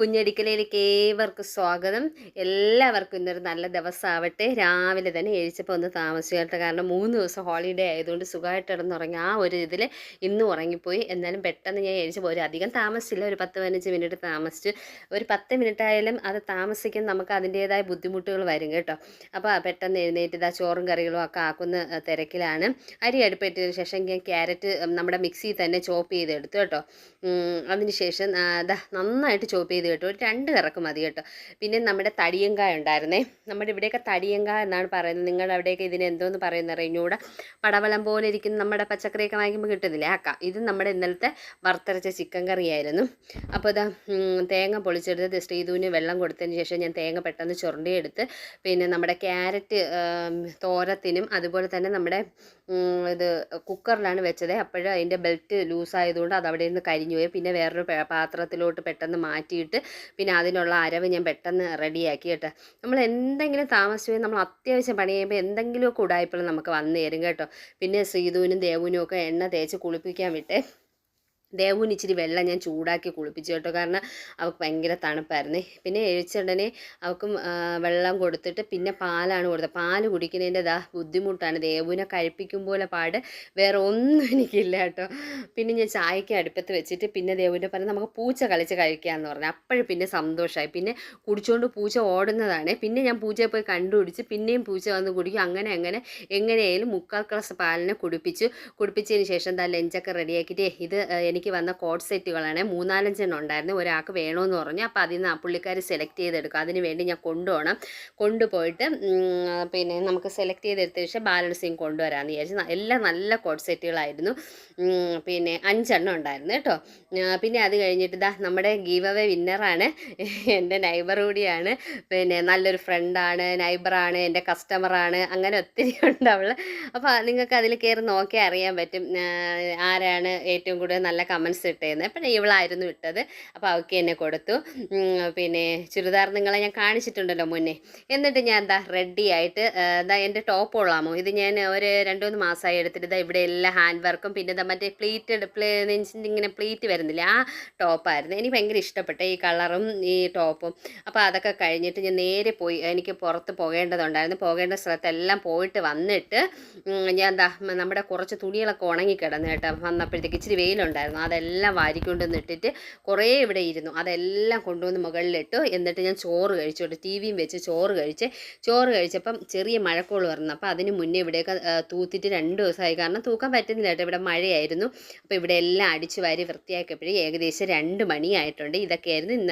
കുഞ്ഞടിക്കലയിലേക്ക് ഏവർക്കും സ്വാഗതം. എല്ലാവർക്കും ഇന്നൊരു നല്ല ദിവസമാവട്ടെ. രാവിലെ തന്നെ എഴുന്നേച്ചപ്പോൾ ഒന്ന് താമസിക്കട്ടെ, കാരണം 3 ദിവസം ഹോളിഡേ ആയതുകൊണ്ട് സുഖമായിട്ട് കിടന്നുറങ്ങി. ആ ഒരു ഇതിൽ ഇന്നും ഉറങ്ങിപ്പോയി. എന്നാലും പെട്ടെന്ന് ഞാൻ എഴുന്നേച്ചപ്പോൾ അധികം താമസിച്ചില്ല, ഒരു 10-15 മിനിറ്റ് താമസിച്ചു. ഒരു 10 മിനിറ്റ് ആയാലും അത് താമസിക്കാൻ നമുക്ക് അതിൻ്റേതായ ബുദ്ധിമുട്ടുകൾ വരും കേട്ടോ. അപ്പോൾ പെട്ടെന്ന് എഴുന്നേറ്റ് ഇതാ ചോറും കറികളും ഒക്കെ ആക്കുന്ന തിരക്കിലാണ്. അരി അടുപ്പിട്ടതിന് ശേഷം ഞാൻ ക്യാരറ്റ് നമ്മുടെ മിക്സിയിൽ തന്നെ ചോപ്പ് ചെയ്തെടുത്തു കേട്ടോ. അതിന് ശേഷം നന്നായിട്ട് ചോപ്പ് ചെയ്ത് കേട്ടോ, ഒരു 2 കറക്ക് മതി കേട്ടോ. പിന്നെ നമ്മുടെ തടിയങ്കായ ഉണ്ടായിരുന്നേ, നമ്മുടെ ഇവിടെയൊക്കെ തടിയങ്കായ എന്നാണ് പറയുന്നത്, നിങ്ങളുടെ അവിടെയൊക്കെ ഇതിന് എന്തോന്ന് പറയുന്നത് അറിഞ്ഞൂടെ. പടവലം പോലെ ഇരിക്കുന്ന നമ്മുടെ പച്ചക്കറിയൊക്കെ വാങ്ങിക്കുമ്പോൾ കിട്ടുന്നില്ലേ, ആക്കാം. ഇത് നമ്മുടെ ഇന്നലത്തെ വറുത്തരച്ച ചിക്കൻ കറിയായിരുന്നു. അപ്പോൾ ഇതാ തേങ്ങ പൊളിച്ചെടുത്ത് ശ്രീധുവിന് വെള്ളം കൊടുത്തതിന് ശേഷം ഞാൻ തേങ്ങ പെട്ടെന്ന് ചുരണ്ടിയെടുത്ത് പിന്നെ നമ്മുടെ ക്യാരറ്റ് തോരത്തിനും അതുപോലെ തന്നെ നമ്മുടെ ഇത് കുക്കറിലാണ് വെച്ചത്. അപ്പോഴും അതിൻ്റെ ബെൽറ്റ് ലൂസായതുകൊണ്ട് അത് അവിടെ നിന്ന് കരിഞ്ഞു പോയി. പിന്നെ വേറൊരു പാത്രത്തിലോട്ട് പെട്ടെന്ന് മാറ്റിയിട്ട് പിന്നെ അതിനുള്ള അരവ് ഞാൻ പെട്ടെന്ന് റെഡിയാക്കി കേട്ടോ. നമ്മൾ എന്തെങ്കിലും താമസിച്ചു പോയി, നമ്മൾ അത്യാവശ്യം പണി ചെയ്യുമ്പോൾ എന്തെങ്കിലുമൊക്കെ ഉടായ്പകൾ നമുക്ക് വന്നു തരും കേട്ടോ. പിന്നെ ശ്രീധുവിനും ദേവുനും ഒക്കെ എണ്ണ തേച്ച് കുളിപ്പിക്കാൻ വിട്ടേ. ദേവുവിന് ഇച്ചിരി വെള്ളം ഞാൻ ചൂടാക്കി കുളിപ്പിച്ചു കേട്ടോ, കാരണം അവൾക്ക് ഭയങ്കര തണുപ്പായിരുന്നു. പിന്നെ എഴുച്ചുടനെ അവൾക്കും വെള്ളം കൊടുത്തിട്ട് പിന്നെ പാലാണ് കൊടുത്തത്. പാല് കുടിക്കുന്നതിൻ്റെ ബുദ്ധിമുട്ടാണ്, ദേവുവിനെ കഴിപ്പിക്കും പോലെ പാട്, വേറെ ഒന്നും എനിക്കില്ല കേട്ടോ. പിന്നെ ഞാൻ ചായക്ക് അടുപ്പത്ത് വെച്ചിട്ട് പിന്നെ ദേവുവിൻ്റെ പറഞ്ഞ് നമുക്ക് പൂച്ച കളിച്ച് കഴിക്കാമെന്ന് പറഞ്ഞു. അപ്പോഴും പിന്നെ സന്തോഷമായി. പിന്നെ കുടിച്ചുകൊണ്ട് പൂച്ച ഓടുന്നതാണ്. പിന്നെ ഞാൻ പൂച്ചയെ പോയി കണ്ടുപിടിച്ച് പിന്നെയും പൂച്ച വന്ന് കുടിക്കും. അങ്ങനെ എങ്ങനെയായാലും 3/4 ഗ്ലാസ് പാലിനെ കുടിപ്പിച്ചതിന് ശേഷം ലഞ്ചൊക്കെ റെഡിയാക്കിയിട്ട് ഇത് എനിക്ക് വന്ന കോഡ് സെറ്റുകളാണ്, 3-4 ഉണ്ടായിരുന്നു. ഒരാൾക്ക് വേണമെന്ന് പറഞ്ഞു. അപ്പോൾ അതിൽ നിന്ന് പുള്ളിക്കാർ സെലക്ട് ചെയ്തെടുക്കും. അതിന് വേണ്ടി ഞാൻ കൊണ്ടുപോയിട്ട് പിന്നെ നമുക്ക് സെലക്ട് ചെയ്തെടുത്ത ശേഷം ബാലൻസിങ് കൊണ്ടുവരാമെന്ന് വിചാരിച്ചു. എല്ലാം നല്ല കോഡ് സെറ്റുകളായിരുന്നു. പിന്നെ 5 ഉണ്ടായിരുന്നു കേട്ടോ. പിന്നെ അത് കഴിഞ്ഞിട്ട് നമ്മുടെ ഗീവ് അവേ വിന്നറാണ് എൻ്റെ നൈബർ കൂടിയാണ്. പിന്നെ നല്ലൊരു ഫ്രണ്ടാണ്, നൈബറാണ്, എൻ്റെ കസ്റ്റമറാണ്, അങ്ങനെ ഒത്തിരി ഉണ്ട് അവൾ. അപ്പോൾ നിങ്ങൾക്ക് അതിൽ കയറി നോക്കിയാൽ അറിയാൻ പറ്റും ആരാണ് ഏറ്റവും കൂടുതൽ നല്ല കമൻസ് ഇട്ടേന്ന്. അപ്പം ഇവളായിരുന്നു ഇട്ടത്. അപ്പോൾ അവൾക്ക് എന്നെ കൊടുത്തു. പിന്നെ ചുരിദാർ നിങ്ങളെ ഞാൻ കാണിച്ചിട്ടുണ്ടല്ലോ മുന്നേ. എന്നിട്ട് ഞാൻ റെഡി ആയിട്ട് എൻ്റെ ടോപ്പ് കൊള്ളാമോ, ഇത് ഞാൻ ഒരു 2-3 മാസമായി എടുത്തിട്ട് ഇവിടെ എല്ലാം ഹാൻഡ് വർക്കും പിന്നെ മറ്റേ നെഞ്ചിൻ്റെ ഇങ്ങനെ പ്ലീറ്റ് വരുന്നില്ല, ആ ടോപ്പായിരുന്നു. എനിക്ക് ഭയങ്കര ഇഷ്ടപ്പെട്ടു ഈ കളറും ഈ ടോപ്പും. അപ്പോൾ അതൊക്കെ കഴിഞ്ഞിട്ട് ഞാൻ നേരെ പോയി, എനിക്ക് പുറത്ത് പോകേണ്ടതുണ്ടായിരുന്നു. പോകേണ്ട സ്ഥലത്തെല്ലാം പോയിട്ട് വന്നിട്ട് ഞാൻ നമ്മുടെ കുറച്ച് തുണികളൊക്കെ ഉണങ്ങിക്കിടന്നു കേട്ടോ. വന്നപ്പോഴത്തേക്ക് ഇച്ചിരി വെയിലുണ്ടായിരുന്നു, അതെല്ലാം വാരിക്കൊണ്ടുവന്ന് ഇട്ടിട്ട് കുറേ ഇവിടെ ഇരുന്നു. അതെല്ലാം കൊണ്ടുവന്ന് മുകളിലിട്ടു. എന്നിട്ട് ഞാൻ ചോറ് കഴിച്ചോട്ട് ടി വിയും വെച്ച് ചോറ് കഴിച്ചപ്പം ചെറിയ മഴക്കോള് വരുന്നു. അപ്പോൾ അതിന് മുന്നേ ഇവിടെയൊക്കെ തൂത്തിട്ട് 2 ദിവസമായി, കാരണം തൂക്കാൻ പറ്റുന്നില്ല കേട്ടോ, ഇവിടെ മഴയായിരുന്നു. അപ്പോൾ ഇവിടെ എല്ലാം അടിച്ചു വാരി വൃത്തിയാക്കിയപ്പോഴേ ഏകദേശം 2 മണിയായിട്ടുണ്ട്. ഇതൊക്കെയായിരുന്നു ഇന്ന്